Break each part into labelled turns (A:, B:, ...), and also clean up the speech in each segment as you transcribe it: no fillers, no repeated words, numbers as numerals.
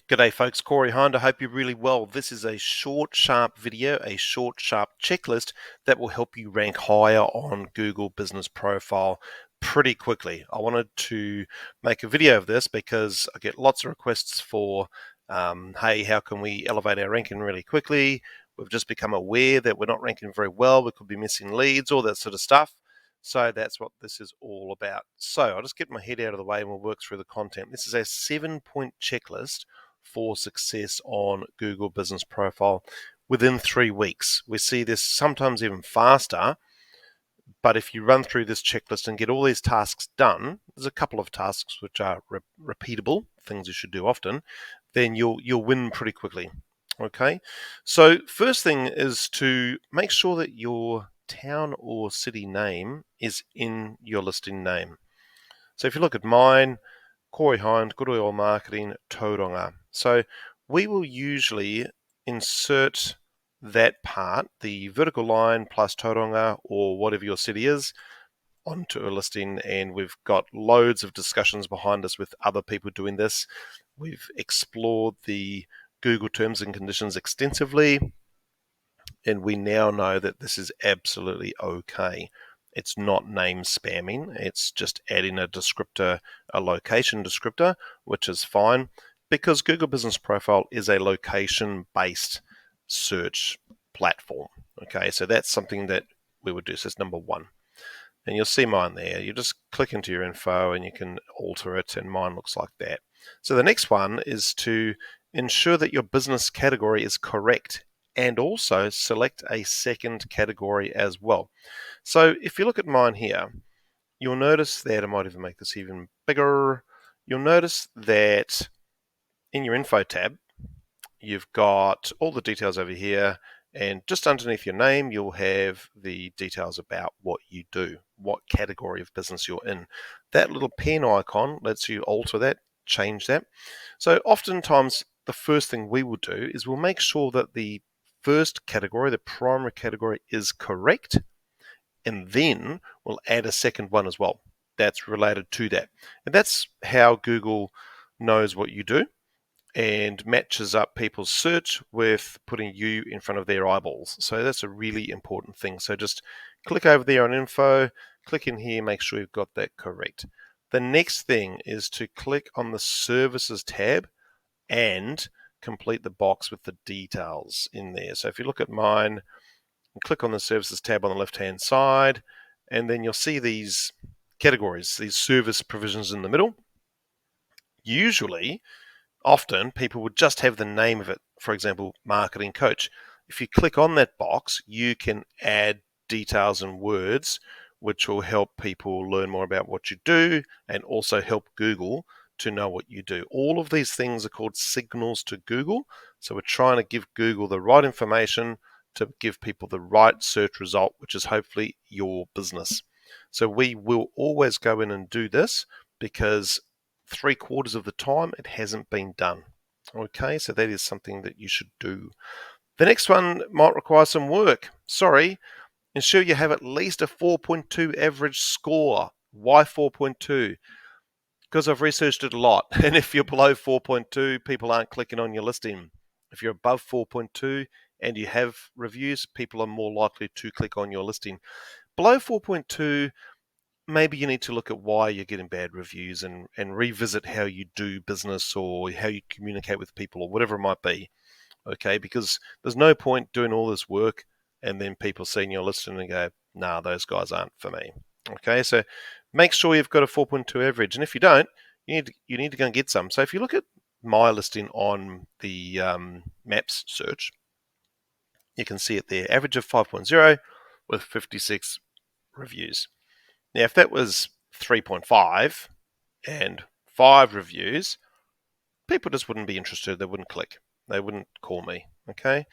A: G'day folks, Corey Hind. I hope you're really well. This is a short, sharp video, a short, sharp checklist that will help you rank higher on Google Business Profile pretty quickly. I wanted to make a video of this because I get lots of requests for, hey, how can we elevate our ranking really quickly? We've just become aware that we're not ranking very well. We could be missing leads, all that sort of stuff. So that's what this is all about. So I'll just get my head out of the way and we'll work through the content. This is a 7-point checklist for success on Google Business Profile within 3 weeks. We see this sometimes even faster, but if you run through this checklist and get all these tasks done, there's a couple of tasks which are repeatable, things you should do often, then you'll win pretty quickly. Okay, so first thing is to make sure that your town or city name is in your listing name. So if you look at mine, Corey Hind, Good Oil Marketing, Tauranga. So we will usually insert that part, the vertical line plus Tauranga or whatever your city is, onto a listing, and we've got loads of discussions behind us with other people doing this. We've explored the Google terms and conditions extensively, and we now know that this is absolutely okay. It's not name spamming, it's just adding a descriptor, a location descriptor, which is fine because Google Business Profile is a location-based search platform. Okay, so that's something that we would do. So it's number one. And you'll see mine there. You just click into your info and you can alter it, and mine looks like that. So the next one is to ensure that your business category is correct and also select a second category as well. So if you look at mine here, you'll notice that, I might even make this even bigger, you'll notice that in your info tab, you've got all the details over here, and just underneath your name, you'll have the details about what you do, what category of business you're in. That little pen icon lets you alter that, change that. So oftentimes, the first thing we will do is we'll make sure that the first category, the primary category, is correct, and then we'll add a second one as well that's related to that. And that's how Google knows what you do and matches up people's search with putting you in front of their eyeballs. So that's a really important thing. So just click over there on info, click in here, make sure you've got that correct. The next thing is to click on the services tab and complete the box with the details in there. So if you look at mine, click on the services tab on the left hand side, and then you'll see these categories, these service provisions in the middle. Usually, often people would just have the name of it, for example, marketing coach. If you click on that box, you can add details and words which will help people learn more about what you do and also help Google to know what you do. All of these things are called signals to Google. So we're trying to give Google the right information to give people the right search result, which is hopefully your business. So we will always go in and do this because 3/4 of the time it hasn't been done. Okay, so that is something that you should do. The next one might require some work. Sorry, ensure you have at least a 4.2 average score. Why 4.2? Because I've researched it a lot. And if you're below 4.2, people aren't clicking on your listing. If you're above 4.2 and you have reviews, people are more likely to click on your listing. Below 4.2, maybe you need to look at why you're getting bad reviews and revisit how you do business or how you communicate with people or whatever it might be. Okay, because there's no point doing all this work and then people seeing your listing and go, nah, those guys aren't for me. Okay, so make sure you've got a 4.2 average, and if you don't, you need to go and get some. So if you look at my listing on the Maps search, you can see it there, average of 5.0 with 56 reviews. Now, if that was 3.5 and 5 reviews, people just wouldn't be interested. They wouldn't click. They wouldn't call me. Okay.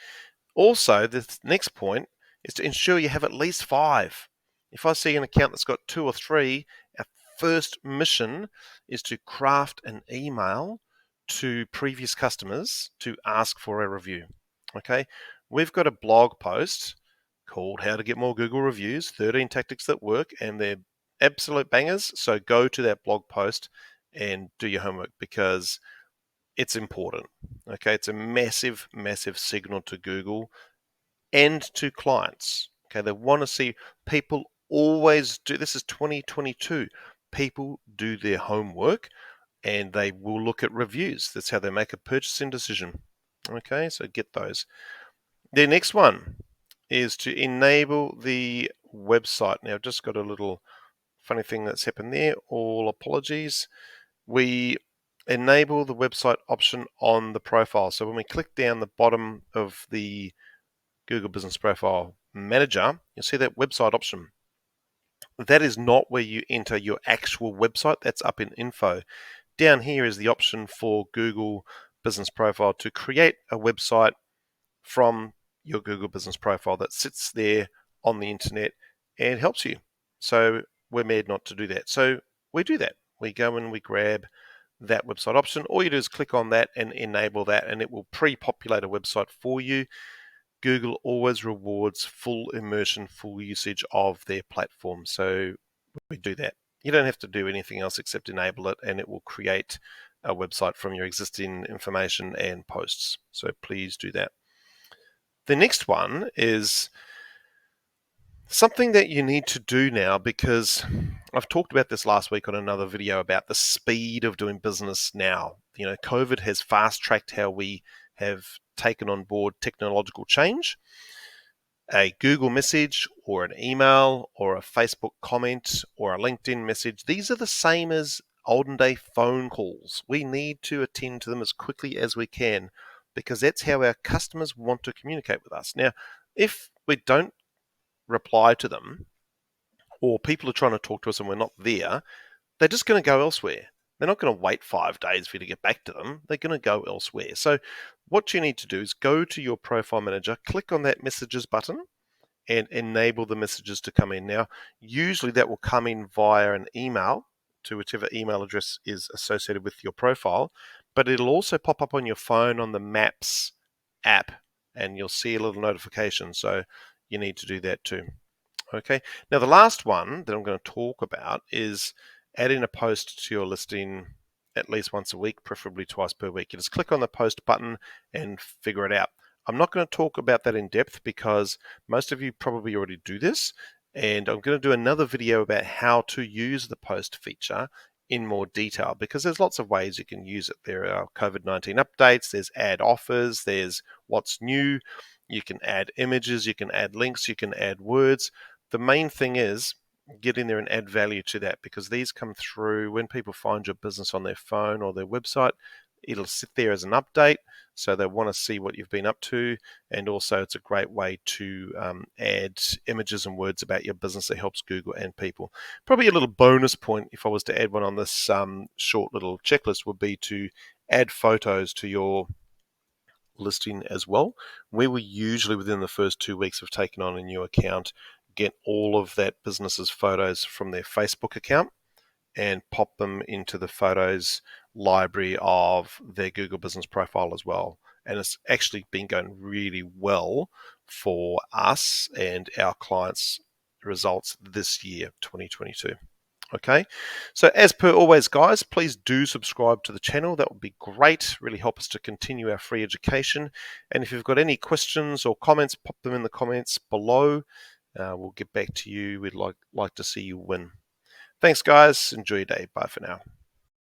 A: Also, the next point is to ensure you have at least 5. If I see an account that's got 2 or 3, our first mission is to craft an email to previous customers to ask for a review. Okay. We've got a blog post called How to Get More Google Reviews, 13 Tactics That Work, and they're absolute bangers. So go to that blog post and do your homework because it's important. Okay, it's a massive, massive signal to Google and to clients. Okay, they want to see people always do this is 2022. People do their homework and they will look at reviews. That's how they make a purchasing decision. Okay, so get those. The next one is to enable the website. Now, I've just got a little funny thing that's happened there. All apologies. We enable the website option on the profile. So when we click down the bottom of the Google Business Profile Manager, you'll see that website option. That is not where you enter your actual website. That's up in info. Down here is the option for Google Business Profile to create a website from your Google Business Profile that sits there on the internet and helps you. So we're made not to do that. So we do that. We go and we grab that website option. All you do is click on that and enable that, and it will pre-populate a website for you. Google always rewards full immersion, full usage of their platform. So we do that. You don't have to do anything else except enable it, and it will create a website from your existing information and posts. So please do that. The next one is something that you need to do now, because I've talked about this last week on another video about the speed of doing business now. You know, COVID has fast-tracked how we have taken on board technological change. A Google message or an email or a Facebook comment or a LinkedIn message, these are the same as olden day phone calls. We need to attend to them as quickly as we can because that's how our customers want to communicate with us. Now, if we don't reply to them or people are trying to talk to us and we're not there, they're just going to go elsewhere. They're not going to wait 5 days for you to get back to them. They're going to go elsewhere. So what you need to do is go to your profile manager, click on that messages button and enable the messages to come in. Now, usually that will come in via an email to whichever email address is associated with your profile, but it'll also pop up on your phone on the Maps app and you'll see a little notification. So you need to do that too. Okay. Now, the last one that I'm going to talk about is adding a post to your listing at least once a week, preferably twice per week. You just click on the post button and figure it out. I'm not going to talk about that in depth because most of you probably already do this, and I'm going to do another video about how to use the post feature in more detail because there's lots of ways you can use it. There are COVID-19 updates, there's ad offers, there's what's new, you can add images, you can add links, you can add words. The main thing is get in there and add value to that because these come through when people find your business on their phone or their website. It'll sit there as an update, so they want to see what you've been up to, and also it's a great way to add images and words about your business that helps Google and people. Probably a little bonus point, if I was to add one on this short little checklist, would be to add photos to your listing as well. We will usually, within the first 2 weeks of taking on a new account, get all of that business's photos from their Facebook account and pop them into the photos library of their Google Business Profile as well. And it's actually been going really well for us and our clients' results this year, 2022. Okay, so as per always, guys, please do subscribe to the channel. That would be great, really help us to continue our free education. And if you've got any questions or comments, pop them in the comments below. We'll get back to you. We'd like to see you win. Thanks, guys. Enjoy your day. Bye for now.